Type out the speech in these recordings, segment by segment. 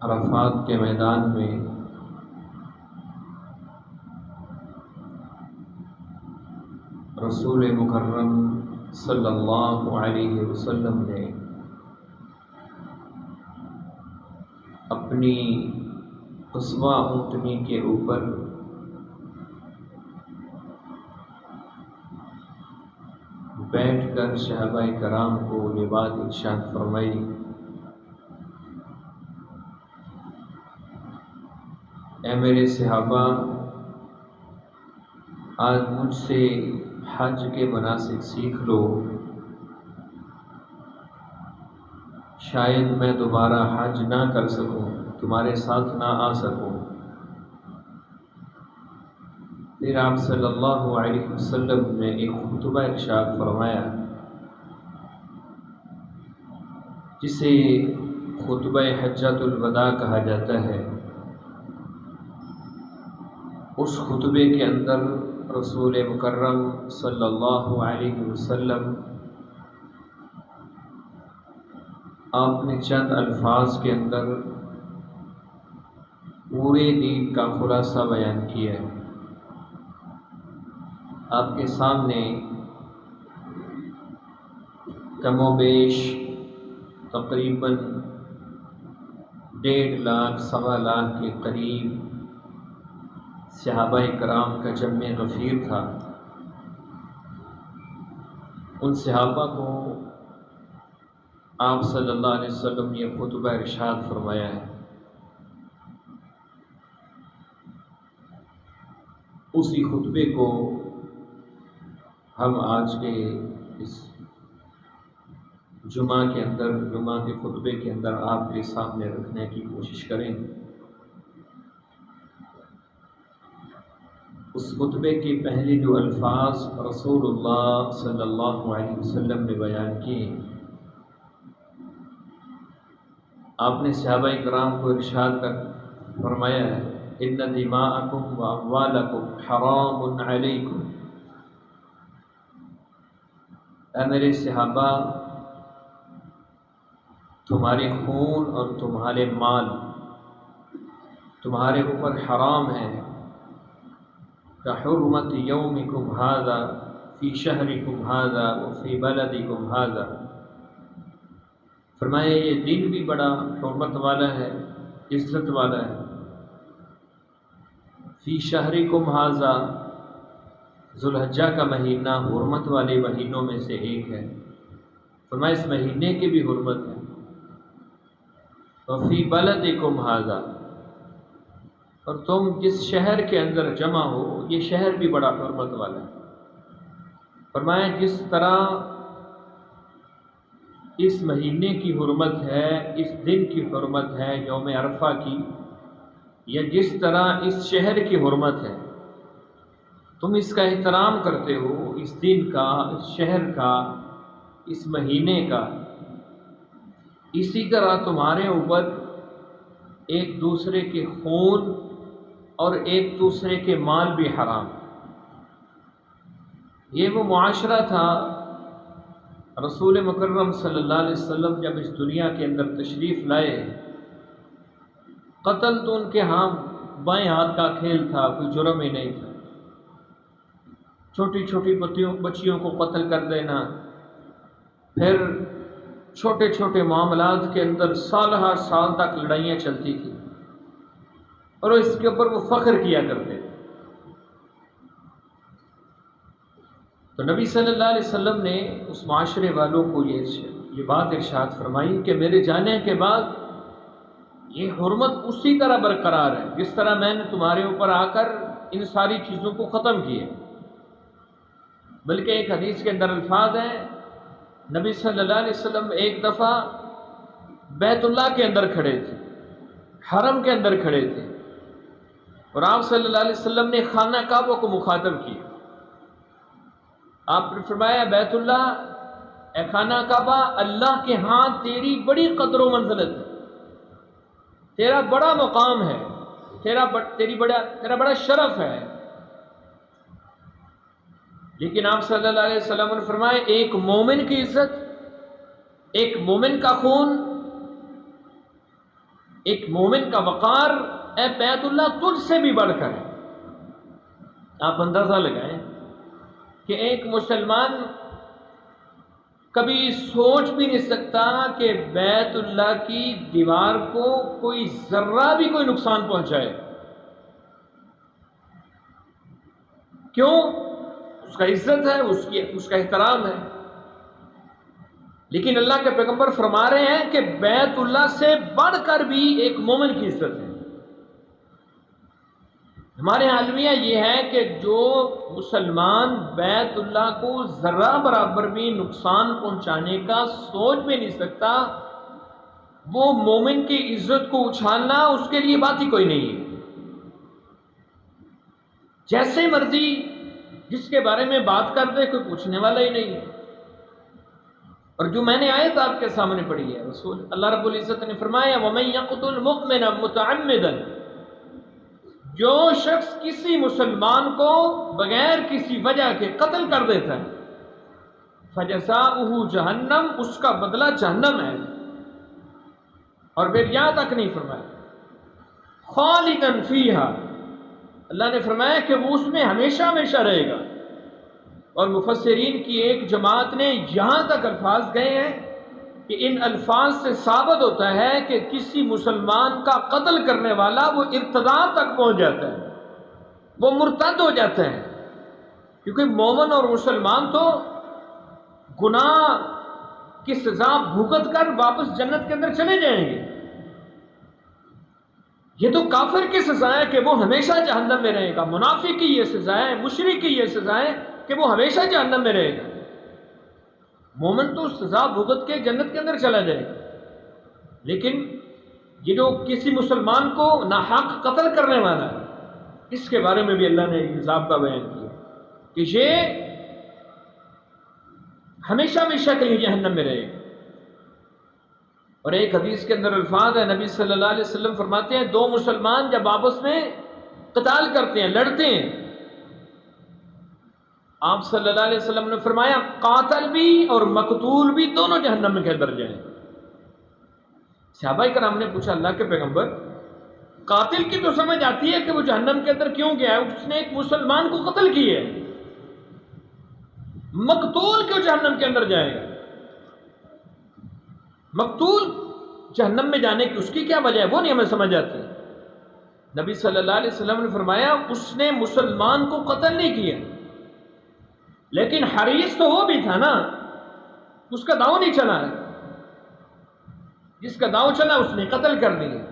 عرفات کے میدان میں رسول مکرم صلی اللہ علیہ وسلم نے اپنی قصوہ اونٹنی کے اوپر بیٹھ کر صحابہ کرام کو یہ بات ارشاد فرمائی، اے میرے صحابہ، آج مجھ سے حج کے مناسک سیکھ لو، شاید میں دوبارہ حج نہ کر سکوں، تمہارے ساتھ نہ آ سکوں۔ پھر آپ صلی اللہ علیہ وسلم نے ایک خطبہ ارشاد فرمایا جسے خطبہ حجۃ الوداع کہا جاتا ہے۔ اس خطبے کے اندر رسول مکرم صلی اللہ علیہ وسلم آپ نے چند الفاظ کے اندر پورے دین کا خلاصہ بیان کیا ہے۔ آپ کے سامنے کم و بیش تقریباً 1.5 لاکھ سوا لاکھ کے قریب صحابہ کرام کا جمع غفیر تھا۔ ان صحابہ کو آپ صلی اللہ علیہ وسلم نے یہ خطبہ ارشاد فرمایا ہے۔ اسی خطبے کو ہم آج کے اس جمعہ کے خطبے کے اندر آپ کے سامنے رکھنے کی کوشش کریں۔ اس خطبے کے پہلے جو الفاظ رسول اللہ صلی اللہ علیہ وسلم نے بیان کیے، آپ نے صحابہ کرام کو ارشاد کر فرمایا ہے، ان دماءکم و اموالکم حرام علیکم، اے میرے صحابہ، تمہارے خون اور تمہارے مال تمہارے اوپر حرام ہے، کحرمت یومکم ھذا فی شہرکم ھذا وفی بلدکم ھذا، فرمایا یہ دن بھی بڑا حرمت والا ہے، عزت والا ہے۔ فی شہرکم ھذا، ذوالحجہ کا مہینہ حرمت والے مہینوں میں سے ایک ہے، فرمایا اس مہینے کی بھی حرمت ہے۔ وفی بلدکم ھذا، اور تم جس شہر کے اندر جمع ہو یہ شہر بھی بڑا حرمت والا ہے۔ فرمایا جس طرح اس مہینے کی حرمت ہے، اس دن کی حرمت ہے یوم عرفہ کی، یا جس طرح اس شہر کی حرمت ہے، تم اس کا احترام کرتے ہو، اس دن کا، اس شہر کا، اس مہینے کا، اسی طرح تمہارے اوپر ایک دوسرے کے خون اور ایک دوسرے کے مال بھی حرام۔ یہ وہ معاشرہ تھا رسول مکرم صلی اللہ علیہ وسلم جب اس دنیا کے اندر تشریف لائے، قتل تو ان کے ہاں بائیں ہاتھ کا کھیل تھا، کوئی جرم ہی نہیں تھا۔ چھوٹی چھوٹی بچیوں کو قتل کر دینا، پھر چھوٹے چھوٹے معاملات کے اندر سال ہر سال تک لڑائیاں چلتی تھیں، اور اس کے اوپر وہ فخر کیا کرتے تھے۔ تو نبی صلی اللہ علیہ وسلم نے اس معاشرے والوں کو یہ بات ارشاد فرمائی کہ میرے جانے کے بعد یہ حرمت اسی طرح برقرار ہے جس طرح میں نے تمہارے اوپر آ کر ان ساری چیزوں کو ختم کیے۔ بلکہ ایک حدیث کے اندر الفاظ ہیں، نبی صلی اللہ علیہ وسلم ایک دفعہ بیت اللہ کے اندر کھڑے تھے، حرم کے اندر کھڑے تھے، اور آپ صلی اللہ علیہ وسلم نے خانہ کعبہ کو مخاطب کیا۔ آپ نے فرمایا، بیت اللہ، اے خانہ کعبہ، اللہ کے ہاں تیری بڑی قدر و منزلت ہے، تیرا بڑا مقام ہے، تیرا بڑا شرف ہے۔ لیکن آپ صلی اللہ علیہ وسلم نے فرمایا، ایک مومن کی عزت، ایک مومن کا خون ایک مومن کا وقار اے بیت اللہ تجھ سے بھی بڑھ کر ہے۔ آپ اندازہ لگائیں کہ ایک مسلمان کبھی سوچ بھی نہیں سکتا کہ بیت اللہ کی دیوار کو کوئی ذرہ بھی کوئی نقصان پہنچائے۔ کیوں؟ اس کا عزت ہے، اس کا احترام ہے۔ لیکن اللہ کے پیغمبر فرما رہے ہیں کہ بیت اللہ سے بڑھ کر بھی ایک مومن کی عزت ہے۔ ہمارے عالمیہ یہ ہے کہ جو مسلمان بیت اللہ کو ذرہ برابر بھی نقصان پہنچانے کا سوچ بھی نہیں سکتا، وہ مومن کی عزت کو اچھالنا اس کے لیے بات ہی کوئی نہیں ہے۔ جیسے مرضی جس کے بارے میں بات کر دے، کوئی پوچھنے والا ہی نہیں ہے۔ اور جو میں نے آیت آپ کے سامنے پڑھی ہے، رسول اللہ رب العزت نے فرمایا وَمَن يَقْتُلْ مُؤْمِنًا مُتَعَمِّدًا، جو شخص کسی مسلمان کو بغیر کسی وجہ کے قتل کر دیتا ہے، فَجَزَاؤُهُ جہنم، اس کا بدلہ جہنم ہے۔ اور پھر یہاں تک نہیں فرمایا خالداً فیہا، اللہ نے فرمایا کہ وہ اس میں ہمیشہ ہمیشہ رہے گا۔ اور مفسرین کی ایک جماعت نے یہاں تک الفاظ گئے ہیں کہ ان الفاظ سے ثابت ہوتا ہے کہ کسی مسلمان کا قتل کرنے والا وہ ارتداد تک پہنچ جاتا ہے، وہ مرتد ہو جاتا ہے، کیونکہ مومن اور مسلمان تو گناہ کی سزا بھگت کر واپس جنت کے اندر چلے جائیں گے۔ یہ تو کافر کی سزا ہے کہ وہ ہمیشہ جہنم میں رہے گا، منافق کی یہ سزا ہے، مشرک کی یہ سزا ہے کہ وہ ہمیشہ جہنم میں رہے گا۔ مومن تو سزا بھگت کے جنت کے اندر چلا جائے گا، لیکن یہ جو کسی مسلمان کو ناحق قتل کرنے والا ہے، اس کے بارے میں بھی اللہ نے عذاب کا بیان کیا کہ یہ ہمیشہ ہمیشہ کے لیے جہنم میں رہے گا۔ اور ایک حدیث کے اندر الفاظ ہے، نبی صلی اللہ علیہ وسلم فرماتے ہیں دو مسلمان جب آپس میں قتال کرتے ہیں، لڑتے ہیں، آپ صلی اللہ علیہ وسلم نے فرمایا قاتل بھی اور مقتول بھی دونوں جہنم کے اندر جائیں۔ صحابہ کرام نے پوچھا اللہ کے پیغمبر، قاتل کی تو سمجھ آتی ہے کہ وہ جہنم کے اندر کیوں گیا ہے، اس نے ایک مسلمان کو قتل کیا ہے، مقتول کیوں جہنم کے اندر جائے گا؟ مقتول جہنم میں جانے کی اس کی کیا وجہ ہے، وہ نہیں ہمیں سمجھ آتی۔ نبی صلی اللہ علیہ وسلم نے فرمایا اس نے مسلمان کو قتل نہیں کیا، لیکن حریص تو وہ بھی تھا نا، اس کا داؤ نہیں چلا ہے، جس کا داؤ چلا اس نے قتل کر دیا۔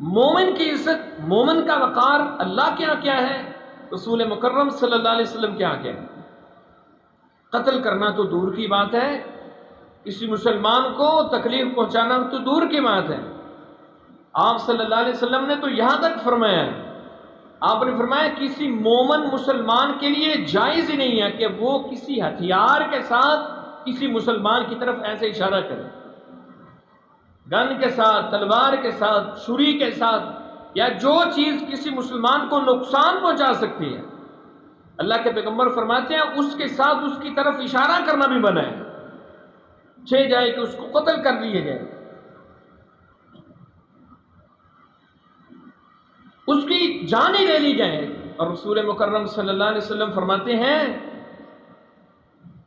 مومن کی عزت، مومن کا وقار اللہ کے یہاں کیا ہے، رسول مکرم صلی اللہ علیہ وسلم کے یہاں کیا ہے؟ قتل کرنا تو دور کی بات ہے، کسی مسلمان کو تکلیف پہنچانا تو دور کی بات ہے۔ آپ صلی اللہ علیہ وسلم نے تو یہاں تک فرمایا ہے، آپ نے فرمایا کسی مومن مسلمان کے لیے جائز ہی نہیں ہے کہ وہ کسی ہتھیار کے ساتھ کسی مسلمان کی طرف ایسے اشارہ کرے، گن کے ساتھ، تلوار کے ساتھ، چھری کے ساتھ، یا جو چیز کسی مسلمان کو نقصان پہنچا سکتی ہے، اللہ کے پیغمبر فرماتے ہیں اس کے ساتھ اس کی طرف اشارہ کرنا بھی منع ہے، چھ جائے کہ اس کو قتل کر لیے جائے، اس کی جان ہی لے لی جائے۔ اور رسول مکرم صلی اللہ علیہ وسلم فرماتے ہیں،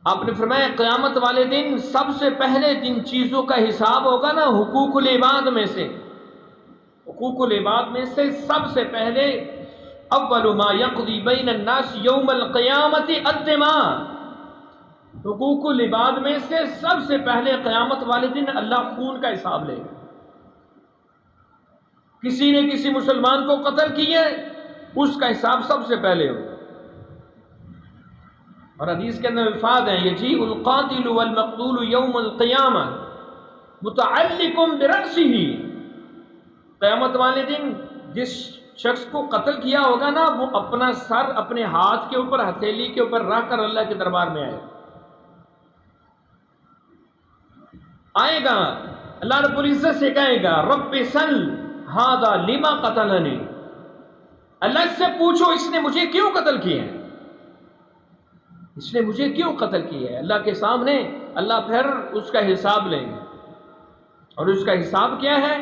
آپ نے فرمایا قیامت والے دن سب سے پہلے جن چیزوں کا حساب ہوگا نا، حقوق العباد میں سے، حقوق العباد میں سے سب سے پہلے اول ما یقضی بین الناس یوم القیامت الدماء، حقوق العباد میں سے سب سے پہلے قیامت والے دن اللہ خون کا حساب لے گا۔ کسی نے کسی مسلمان کو قتل کیا، اس کا حساب سب سے پہلے ہو۔ اور حدیث کے اندر الفاظ ہیں یجیء القاتل والمقتول یوم القیامہ متعلق برأسہ، قیامت والے دن جس شخص کو قتل کیا ہوگا نا، وہ اپنا سر اپنے ہاتھ کے اوپر، ہتھیلی کے اوپر رکھ کر اللہ کے دربار میں آئے گا، اللہ رب العزت سے کہے گا رب سل ھذا لما قتلنی، اللہ سے پوچھو اس نے مجھے کیوں قتل کیا ہے، اس نے مجھے کیوں قتل کیا ہے۔ اللہ کے سامنے اللہ پھر اس کا حساب لیں گے، اور اس کا حساب کیا ہے؟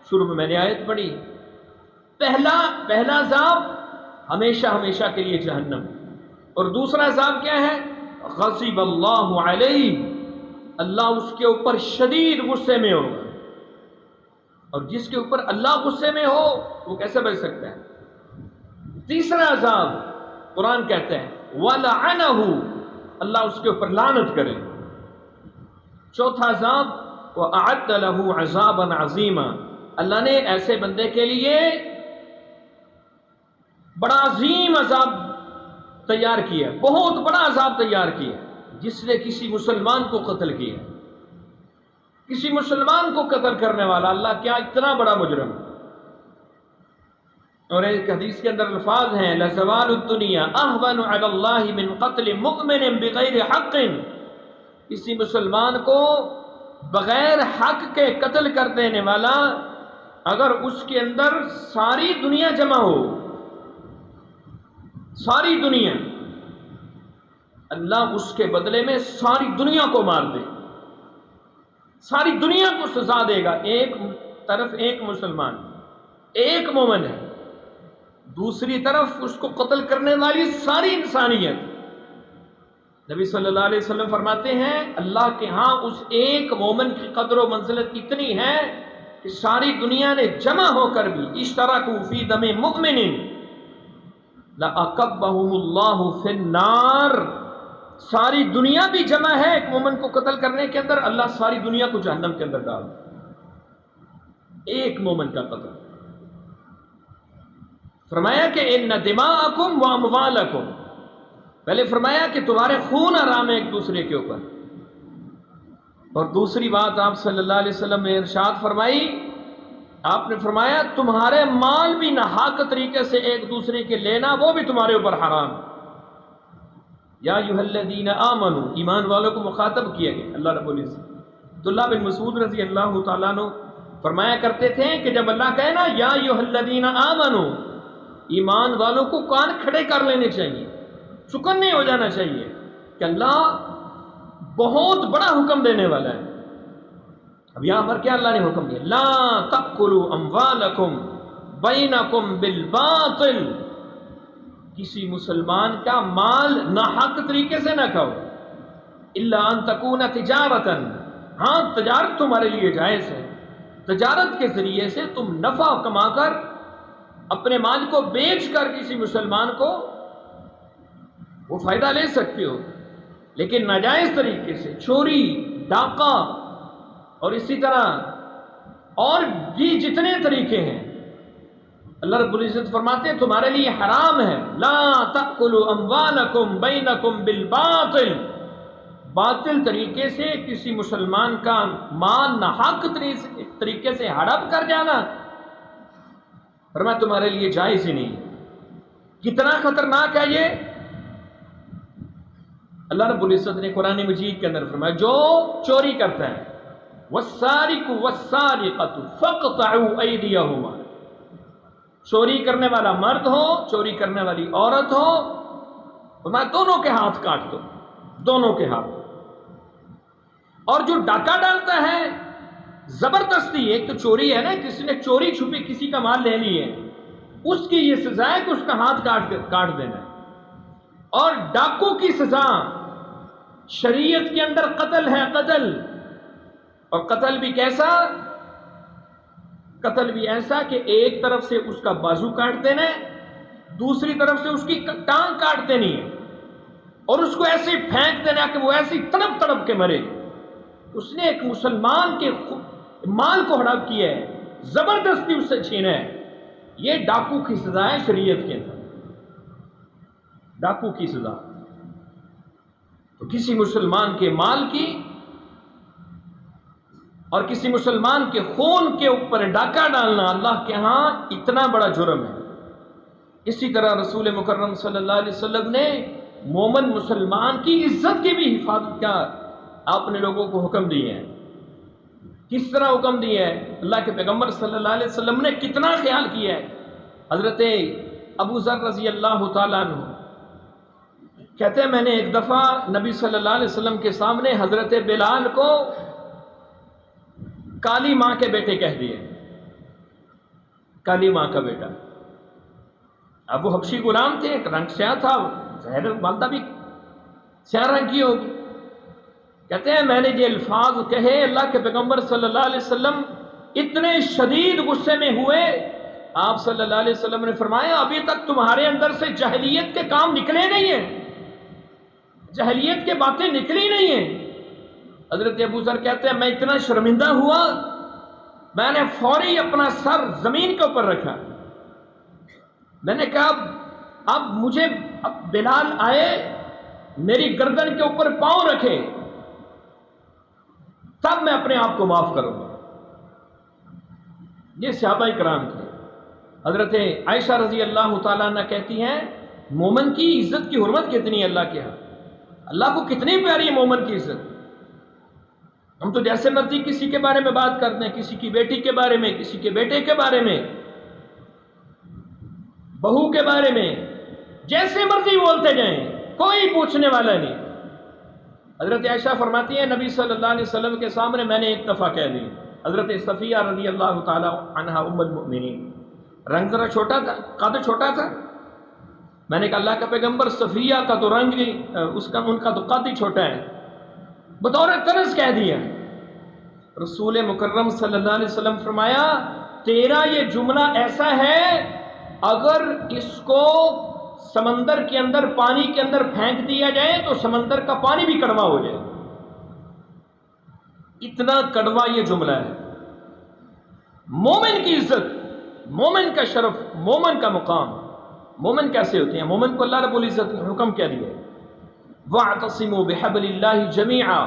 شروع میں نے آیت پڑھی، پہلا عذاب ہمیشہ ہمیشہ کے لیے جہنم، اور دوسرا عذاب کیا ہے؟ غضب اللہ علیہ، اللہ اس کے اوپر شدید غصے میں ہوگا، اور جس کے اوپر اللہ غصے میں ہو وہ کیسے بچ سکتا ہے؟ تیسرا عذاب قرآن کہتے ہیں وَلَعَنَهُ، اللہ اس کے اوپر لعنت کرے۔ چوتھا عذاب وَأَعَدَّ لَهُ عَذَابًا عَظِيمًا، اللہ نے ایسے بندے کے لیے بڑا عظیم عذاب تیار کیا، بہت بڑا عذاب تیار کیا، جس نے کسی مسلمان کو قتل کیا۔ کسی مسلمان کو قتل کرنے والا اللہ کیا اتنا بڑا مجرم۔ اور ایک حدیث کے اندر الفاظ ہیں لَزَوَالُ الدُّنْيَا أَهْوَنُ عَلَى اللَّهِ مِنْ قَتْلِ مُؤْمِنٍ بِغَيْرِ حَقٍ، کسی مسلمان کو بغیر حق کے قتل کر دینے والا، اگر اس کے اندر ساری دنیا جمع ہو، ساری دنیا، اللہ اس کے بدلے میں ساری دنیا کو مار دے، ساری دنیا کو سزا دے گا۔ ایک طرف ایک مسلمان، ایک مومن ہے، دوسری طرف اس کو قتل کرنے والی ساری انسانیت۔ نبی صلی اللہ علیہ وسلم فرماتے ہیں اللہ کے ہاں اس ایک مومن کی قدر و منزلت اتنی ہے کہ ساری دنیا نے جمع ہو کر بھی اشترکوا فی دم مؤمن لَأَكَبَّهُمُ اللَّهُ فِي النَّارِ، ساری دنیا بھی جمع ہے ایک مومن کو قتل کرنے کے اندر، اللہ ساری دنیا کو جہنم کے اندر ڈال دے، ایک مومن کا قتل۔ فرمایا کہ اِنَّ دِمَاءَكُمْ وَأَمْوَالَكُمْ، پہلے فرمایا کہ تمہارے خون حرام ہے ایک دوسرے کے اوپر، اور دوسری بات آپ صلی اللہ علیہ وسلم نے ارشاد فرمائی، آپ نے فرمایا تمہارے مال بھی ناحق طریقے سے ایک دوسرے کے لینا وہ بھی تمہارے اوپر حرام۔ یا ایھا الذین آمنوا، ایمان والوں کو مخاطب کیا گیا اللہ رب العزت۔ عبداللہ بن مسعود رضی اللہ تعالیٰ عنہ فرمایا کرتے تھے کہ جب اللہ کہے نا یا ایھا الذین آمنوا، ایمان والوں کو کان کھڑے کر لینے چاہیے، چکن نہیں ہو جانا چاہیے کہ اللہ بہت بڑا حکم دینے والا ہے۔ اب یہاں پر کیا اللہ نے حکم دیا؟ لا تأکلوا اموالکم بینکم بالباطل، کسی مسلمان کا مال ناحق طریقے سے نہ کھاؤ، الا ان تکون تجارتا، ہاں تجارت تمہارے لیے جائز ہے، تجارت کے ذریعے سے تم نفع کما کر اپنے مال کو بیچ کر کسی مسلمان کو وہ فائدہ لے سکتے ہو، لیکن ناجائز طریقے سے چوری، ڈاکہ اور اسی طرح اور بھی جتنے طریقے ہیں اللہ رب العزت فرماتے ہیں تمہارے لیے حرام ہے۔ لا تأکلوا اموالکم بینکم بالباطل، باطل طریقے سے کسی مسلمان کا مال ناحق طریقے سے ہڑپ کر جانا، فرمایا تمہارے لیے جائز ہی نہیں۔ کتنا خطرناک ہے یہ! اللہ رب العزت نے قرآن مجید کے اندر فرمایا جو چوری کرتا ہے والسارق والسارقۃ فاقطعوا ایدیہما، چوری کرنے والا مرد ہو، چوری کرنے والی عورت ہو، فرمایا دونوں کے ہاتھ کاٹ دو، دونوں کے ہاتھ۔ اور جو ڈاکہ ڈالتا ہے زبردستی، ایک تو چوری ہے نا، کسی نے چوری چھپی کسی کا مال لے لی ہے، اس کی یہ سزا ہے کہ اس کا ہاتھ کاٹ دینا ہے، اور ڈاکو کی سزا شریعت کے اندر قتل ہے، قتل، اور قتل بھی کیسا؟ قتل بھی ایسا کہ ایک طرف سے اس کا بازو کاٹ دینا ہے، دوسری طرف سے اس کی ٹانگ کاٹ دینی ہے، اور اس کو ایسے پھینک دینا کہ وہ ایسی تڑپ تڑپ کے مرے۔ اس نے ایک مسلمان کے مال کو ہڑپ کیا ہے، زبردستی اس سے چھینا ہے، یہ ڈاکو کی سزا ہے شریعت کے اندر، ڈاکو کی سزا۔ تو کسی مسلمان کے مال کی اور کسی مسلمان کے خون کے اوپر ڈاکہ ڈالنا اللہ کے ہاں اتنا بڑا جرم ہے۔ اسی طرح رسول مکرم صلی اللہ علیہ وسلم نے مومن مسلمان کی عزت کی بھی حفاظت کا آپ نے لوگوں کو حکم دیے ہیں۔ کس طرح حکم دیا ہے؟ اللہ کے پیغمبر صلی اللہ علیہ وسلم نے کتنا خیال کیا ہے۔ حضرت ابو ذر رضی اللہ تعالیٰ عنہ کہتے ہیں میں نے ایک دفعہ نبی صلی اللہ علیہ وسلم کے سامنے حضرت بلال کو کالی ماں کے بیٹے کہہ دیے، کالی ماں کا بیٹا. اب وہ حبشی غلام تھے, ایک رنگ سیاہ تھا, ظاہر والدہ بھی سیاہ رنگ کی ہوگی. کہتے ہیں میں نے یہ الفاظ کہے, اللہ کے پیغمبر صلی اللہ علیہ وسلم اتنے شدید غصے میں ہوئے. آپ صلی اللہ علیہ وسلم نے فرمایا ابھی تک تمہارے اندر سے جاہلیت کے کام نکلے نہیں ہیں, جاہلیت کے باتیں نکلی نہیں ہیں. حضرت ابو ذر کہتے ہیں میں اتنا شرمندہ ہوا, میں نے فوری اپنا سر زمین کے اوپر رکھا. میں نے کہا اب مجھے بلال آئے, میری گردن کے اوپر پاؤں رکھے, تب میں اپنے آپ کو معاف کروں گا. یہ صحابہ کرام تھے. حضرت عائشہ رضی اللہ تعالیٰ عنہ کہتی ہیں مومن کی عزت کی حرمت کتنی ہے اللہ کے ہاں, اللہ کو کتنی پیاری ہے مومن کی عزت. ہم تو جیسے مرضی کسی کے بارے میں بات کرتے ہیں, کسی کی بیٹی کے بارے میں, کسی کے بیٹے کے بارے میں, بہو کے بارے میں, جیسے مرضی بولتے جائیں, کوئی پوچھنے والا نہیں. حضرت عائشہ فرماتی ہیں نبی صلی اللہ علیہ وسلم کے سامنے میں نے ایک دفعہ کہہ دی. حضرت صفیہ رضی اللہ تعالی عنہا ام المؤمنین, رنگ ذرا چھوٹا تھا, قد چھوٹا تھا. میں نے کہا اللہ کا پیغمبر صفیہ کا تو رنگ ہی ان کا تو قد ہی چھوٹا ہے, بطور طرز کہہ دیا. رسول مکرم صلی اللہ علیہ وسلم فرمایا تیرا یہ جملہ ایسا ہے اگر اس کو سمندر کے اندر, پانی کے اندر پھینک دیا جائے تو سمندر کا پانی بھی کڑوا ہو جائے, اتنا کڑوا یہ جملہ ہے. مومن کی عزت, مومن کا شرف, مومن کا مقام. مومن کیسے ہوتے ہیں؟ مومن کو اللہ رب العزت نے حکم کیا دیا وَاعْتَصِمُوا بِحَبْلِ اللَّهِ جَمِيعًا,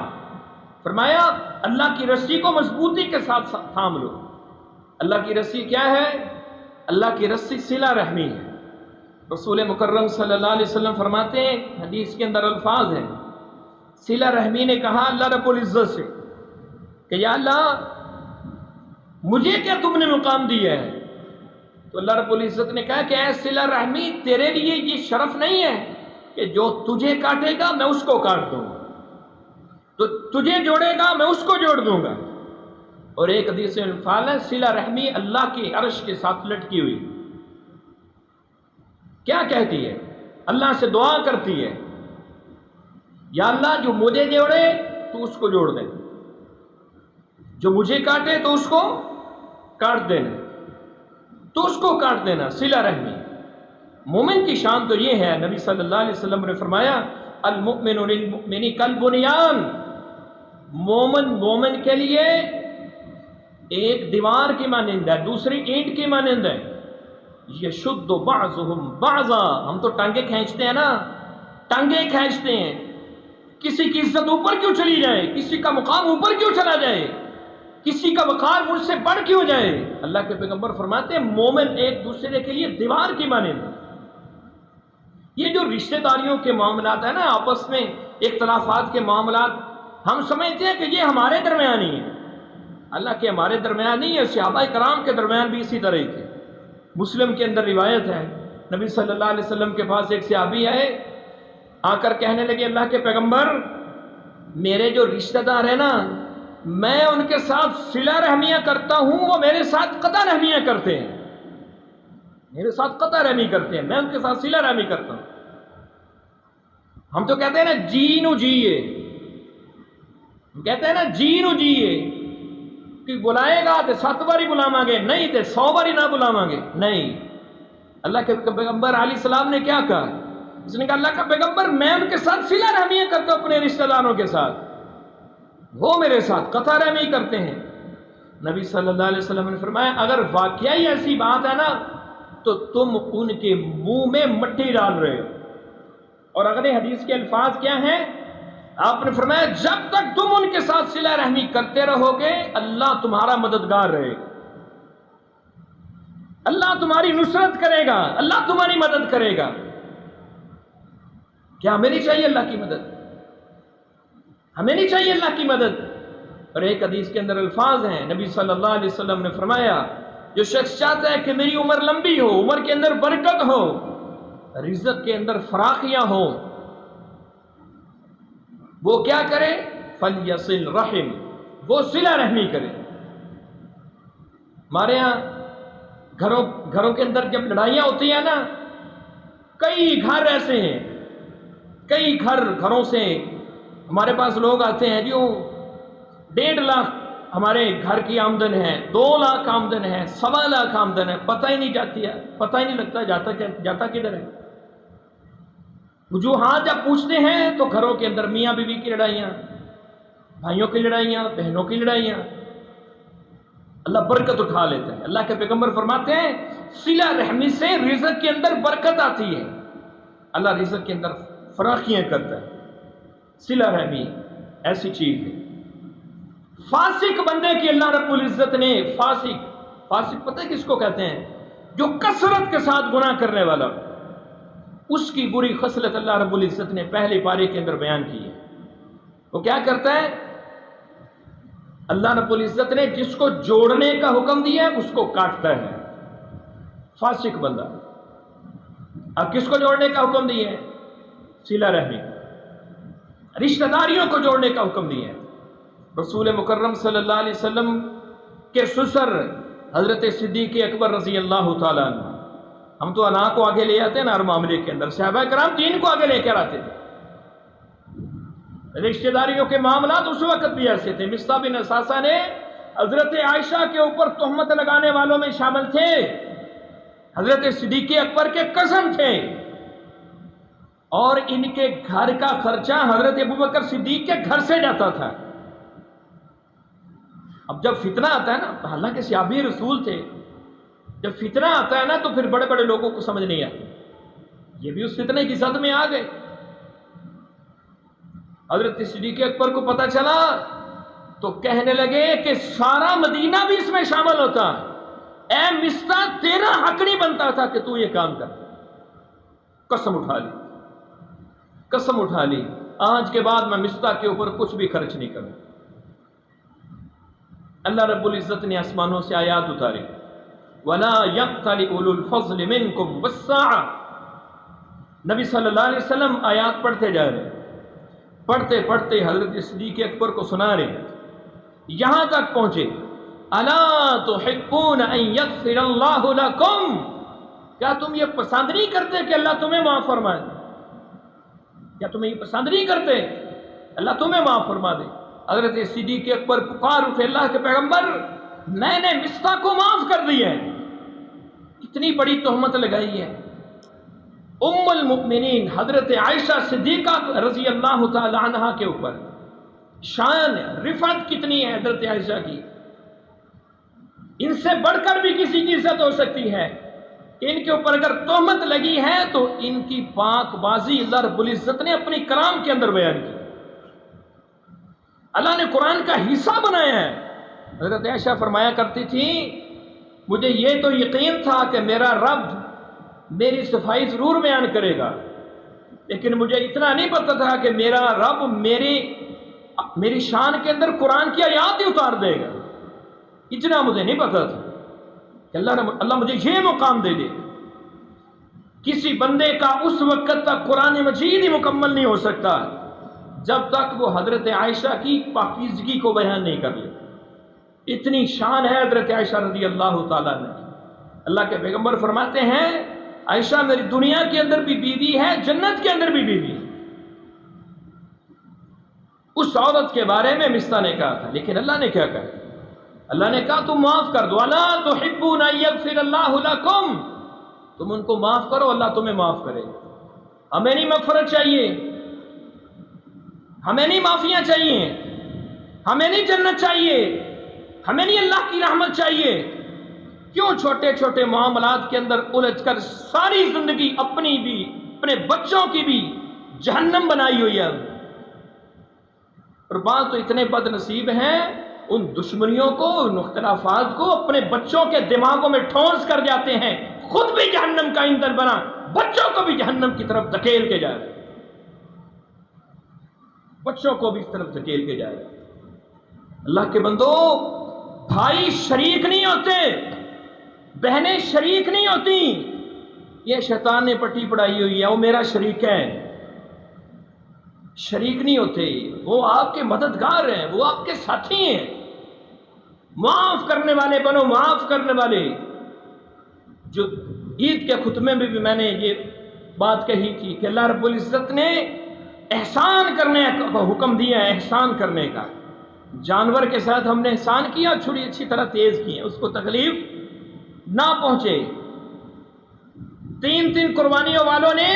فرمایا اللہ کی رسی کو مضبوطی کے ساتھ تھام لو. اللہ کی رسی کیا ہے؟ اللہ کی رسی صلہ رحمی ہے. رسول مکرم صلی اللہ علیہ وسلم فرماتے ہیں, حدیث کے اندر الفاظ ہیں, صلہ رحمی نے کہا اللہ رب العزت سے کہ یا اللہ مجھے کیا تم نے مقام دیا ہے؟ تو اللہ رب العزت نے کہا کہ اے صلہ رحمی تیرے لیے یہ شرف نہیں ہے کہ جو تجھے کاٹے گا میں اس کو کاٹ دوں گا, تو تجھے جوڑے گا میں اس کو جوڑ دوں گا. اور ایک حدیث میں الفاظ ہے صلہ رحمی اللہ کی عرش کے ساتھ لٹکی ہوئی. کیا کہتی ہے؟ اللہ سے دعا کرتی ہے یا اللہ جو مجھے جوڑے تو اس کو جوڑ دے, جو مجھے کاٹے تو اس کو کاٹ دینا, تو اس کو کاٹ دینا. صلہ رحمی مومن کی شان تو یہ ہے. نبی صلی اللہ علیہ وسلم نے فرمایا المؤمن للمؤمن کالبنیان, مومن کے لیے ایک دیوار کی مانند ہے, دوسری اینٹ کی مانند ہے. یشد بعضهم بعضا, ہم تو ٹانگیں کھینچتے ہیں نا, ٹانگیں کھینچتے ہیں. کسی کی عزت اوپر کیوں چلی جائے, کسی کا مقام اوپر کیوں چلا جائے, کسی کا وقار مجھ سے بڑھ کیوں جائے. اللہ کے پیغمبر فرماتے ہیں مومن ایک دوسرے کے لیے دیوار کی مانند. یہ جو رشتہ داریوں کے معاملات ہیں نا, آپس میں اختلافات کے معاملات, ہم سمجھتے ہیں کہ یہ ہمارے درمیان ہی ہے. اللہ کے ہمارے درمیان نہیں ہے, صحابہ کرام کے درمیان بھی اسی طرح ہی تھے. مسلم کے اندر روایت ہے نبی صلی اللہ علیہ وسلم کے پاس ایک صحابی آئے, آ کر کہنے لگے اللہ کے پیغمبر میرے جو رشتہ دار ہیں نا میں ان کے ساتھ صلہ رحمیاں کرتا ہوں, وہ میرے ساتھ قطع رحمیاں کرتے ہیں, میرے ساتھ قطع رحمی کرتے ہیں, میں ان کے ساتھ صلہ رحمی کرتا ہوں. ہم تو کہتے ہیں نا جی نو جیے, ہم کہتے ہیں نا جی نو جیے, کہ بلائے گا تو 7 باری بلاواں گے, نہیں تو 100 باری نہ بلاواں گے. نہیں, اللہ کے پیغمبر علیہ السلام نے کیا کہا؟ اس نے کہا اللہ کا پیغمبر میں ان کے ساتھ صلہ رحمیاں کرتا ہوں, اپنے رشتہ داروں کے ساتھ, وہ میرے ساتھ قطع رحمی کرتے ہیں. نبی صلی اللہ علیہ وسلم نے فرمایا اگر واقعی ایسی بات ہے نا تو تم ان کے منہ میں مٹی ڈال رہے ہو. اور اگلے حدیث کے الفاظ کیا ہیں؟ آپ نے فرمایا جب تک تم ان کے ساتھ صلہ رحمی کرتے رہو گے اللہ تمہارا مددگار رہے گا, اللہ تمہاری نصرت کرے گا, اللہ تمہاری مدد کرے گا. کیا ہمیں نہیں چاہیے اللہ کی مدد؟ ہمیں نہیں چاہیے اللہ کی مدد. اور ایک حدیث کے اندر الفاظ ہیں نبی صلی اللہ علیہ وسلم نے فرمایا جو شخص چاہتا ہے کہ میری عمر لمبی ہو, عمر کے اندر برکت ہو, رزق کے اندر فراخیاں ہو, وہ کیا کرے؟ فَلْيَصِلْ رَحِمْ, وہ صلہ رحمی کرے. ہمارے ہاں گھروں کے اندر جب لڑائیاں ہوتی ہیں نا، کئی گھر ایسے ہیں، کئی گھروں سے ہمارے پاس لوگ آتے ہیں جو 1.5 لاکھ ہمارے گھر کی آمدن ہے، 2 لاکھ آمدن ہے، 1.25 لاکھ آمدن ہے، پتہ ہی نہیں لگتا جاتا کدھر ہے۔ وجوہات جب پوچھتے ہیں تو گھروں کے اندر میاں بیوی کی لڑائیاں، بھائیوں کی لڑائیاں، بہنوں کی لڑائیاں۔ اللہ برکت اٹھا لیتا ہے۔ اللہ کے پیغمبر فرماتے ہیں صلہ رحمی سے رزق کے اندر برکت آتی ہے، اللہ رزق کے اندر فراخیاں کرتا ہے۔ صلہ رحمی ایسی چیز ہے۔ فاسق بندے کی اللہ رب العزت نے، فاسق پتہ ہے کس کو کہتے ہیں؟ جو کثرت کے ساتھ گناہ کرنے والا، اس کی بری خصلت اللہ رب العزت نے پہلے پارے کے اندر بیان کی ہے۔ وہ کیا کرتا ہے؟ اللہ رب العزت نے جس کو جوڑنے کا حکم دیا ہے اس کو کاٹتا ہے، فاسق بندہ۔ اب کس کو جوڑنے کا حکم دیا ہے؟ صلہ رحمی، رشتہ داریوں کو جوڑنے کا حکم دیا ہے۔ رسول مکرم صلی اللہ علیہ وسلم کے سسر حضرت صدیق اکبر رضی اللہ تعالیٰ عنہ، ہم تو انا کو آگے لے آتے ہیں نا ہر معاملے کے اندر، صحابہ کرام دین کو آگے لے کر آتے تھے۔ رشتہ داریوں کے معاملات اس وقت بھی ایسے تھے۔ مصطح بن اساسہ نے حضرت عائشہ کے اوپر تہمت لگانے والوں میں شامل تھے، حضرت صدیق اکبر کے کزن تھے، اور ان کے گھر کا خرچہ حضرت ابوبکر صدیق کے گھر سے جاتا تھا۔ اب جب فتنہ آتا ہے نا، حالانکہ صحابی رسول تھے، جب فتنہ آتا ہے نا تو پھر بڑے بڑے لوگوں کو سمجھ نہیں آتی، یہ بھی اس فتنے کی زد میں آ گئے۔ حضرت صدیق اکبر کو پتہ چلا تو کہنے لگے کہ سارا مدینہ بھی اس میں شامل ہوتا، اے مصطح تیرا حق نہیں بنتا تھا کہ تو یہ کام کر۔ قسم اٹھا لی، آج کے بعد میں مصطح کے اوپر کچھ بھی خرچ نہیں کروں۔ اللہ رب العزت نے آسمانوں سے آیات اتاری، وَلَا يَقْتَلِ أُولُو الْفَضْلِ مِنْكُمْ وَالسَّعَةِ۔ نبی صلی اللہ علیہ وسلم آیات پڑھتے جا رہے ہیں، پڑھتے پڑھتے حضرت صدیق اکبر کو سنا رہے ہیں، یہاں تک پہنچے أَلَا تُحِبُّونَ أَن يَغْفِرَ اللَّهُ لَكُمْ۔ کیا تم یہ پسند نہیں کرتے کہ اللہ تمہیں معاف فرمائے؟ کیا تم یہ پسند نہیں کرتے اللہ تمہیں معاف فرما دے؟ حضرت صدیق اکبر پکار اٹھے، اللہ کے پیغمبر میں نے مصطح کو معاف کر دیا ہے۔ کتنی بڑی تہمت لگائی ہے ام المؤمنین حضرت عائشہ صدیقہ رضی اللہ تعالی عنہا کے اوپر۔ شان رفعت کتنی ہے حضرت عائشہ کی، ان سے بڑھ کر بھی کسی کی عزت ہو سکتی ہے۔ ان کے اوپر اگر تہمت لگی ہے تو ان کی پاک بازی اللہ رب العزت نے اپنی کلام کے اندر بیان کی، اللہ نے قرآن کا حصہ بنایا ہے۔ حضرت عائشہ فرمایا کرتی تھی مجھے یہ تو یقین تھا کہ میرا رب میری صفائی ضرور بیان کرے گا، لیکن مجھے اتنا نہیں پتا تھا کہ میرا رب میری شان کے اندر قرآن کی آیات ہی اتار دے گا۔ اتنا مجھے نہیں پتا تھا کہ اللہ مجھے یہ مقام دے دے۔ کسی بندے کا اس وقت تک قرآن مجید ہی مکمل نہیں ہو سکتا جب تک وہ حضرت عائشہ کی پاکیزگی کو بیان نہیں کر لے۔ اتنی شان ہے حضرت عائشہ رضی اللہ تعالیٰ نے۔ اللہ کے پیغمبر فرماتے ہیں عائشہ میری دنیا کے اندر بھی بیوی ہے، جنت کے اندر بھی بیوی ہے۔ اس عورت کے بارے میں مصطح نے کہا تھا، لیکن اللہ نے کیا کہا؟ اللہ نے کہا تم معاف کر دو، الا تحبون ان یغفر اللہ لکم، تم ان کو معاف کرو اللہ تمہیں معاف کرے۔ ہمیں نہیں مغفرت چاہیے، ہمیں نہیں معافیاں چاہیے، ہمیں نہیں جنت چاہیے، ہمیں نہیں اللہ کی رحمت چاہیے۔ کیوں چھوٹے چھوٹے معاملات کے اندر الجھ کر ساری زندگی اپنی بھی اپنے بچوں کی بھی جہنم بنائی ہوئی ہے؟ اور بات تو اتنے بد نصیب ہیں ان دشمنیوں کو، ان اختلافات کو اپنے بچوں کے دماغوں میں ٹھونس کر جاتے ہیں، خود بھی جہنم کا ایندھن بنا، بچوں کو بھی جہنم کی طرف دھکیل کے جا رہے، بچوں کو بھی اس طرف دھکیل کے جا رہے۔ اللہ کے بندو، بھائی شریک نہیں ہوتے، بہنیں شریک نہیں ہوتی۔ یہ شیطان نے پٹی پڑھائی ہوئی ہے وہ میرا شریک ہے، شریک نہیں ہوتے، وہ آپ کے مددگار ہیں، وہ آپ کے ساتھی ہیں۔ معاف کرنے والے بنو، معاف کرنے والے۔ جو عید کے خطبے میں بھی میں نے یہ بات کہی تھی کہ اللہ رب العزت نے احسان کرنے کا حکم دیا ہے، احسان کرنے کا۔ جانور کے ساتھ ہم نے احسان کیا، چھری اچھی طرح تیز کی ہے، اس کو تکلیف نہ پہنچے۔ تین قربانیوں والوں نے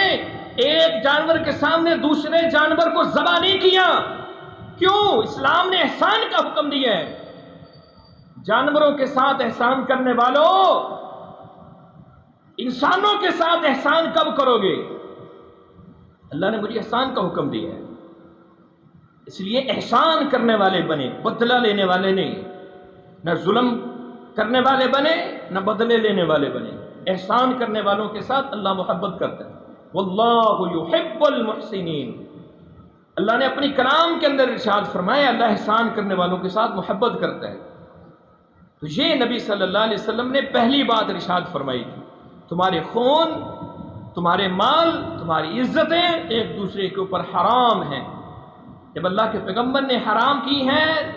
ایک جانور کے سامنے دوسرے جانور کو ذبح نہیں کیا، کیوں؟ اسلام نے احسان کا حکم دیا ہے۔ جانوروں کے ساتھ احسان کرنے والوں، انسانوں کے ساتھ احسان کب کرو گے؟ اللہ نے مجھے احسان کا حکم دیا ہے، اس لیے احسان کرنے والے بنے، بدلہ لینے والے نہیں۔ نہ ظلم کرنے والے بنے، نہ بدلے لینے والے بنے۔ احسان کرنے والوں کے ساتھ اللہ محبت کرتا ہے۔ واللہ یحب المحسنین، اللہ نے اپنی کلام کے اندر ارشاد فرمایا اللہ احسان کرنے والوں کے ساتھ محبت کرتا ہے۔ تو یہ نبی صلی اللہ علیہ وسلم نے پہلی بات ارشاد فرمائی تھی، تمہارے خون، تمہارے مال، تمہاری عزتیں ایک دوسرے کے اوپر حرام ہیں۔ جب اللہ کے پیغمبر نے حرام کی ہیں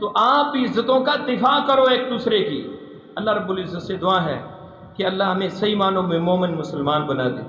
تو آپ عزتوں کا دفاع کرو ایک دوسرے کی۔ اللہ رب العزت سے دعا ہے کہ اللہ ہمیں صحیح معنوں میں مومن مسلمان بنا دے۔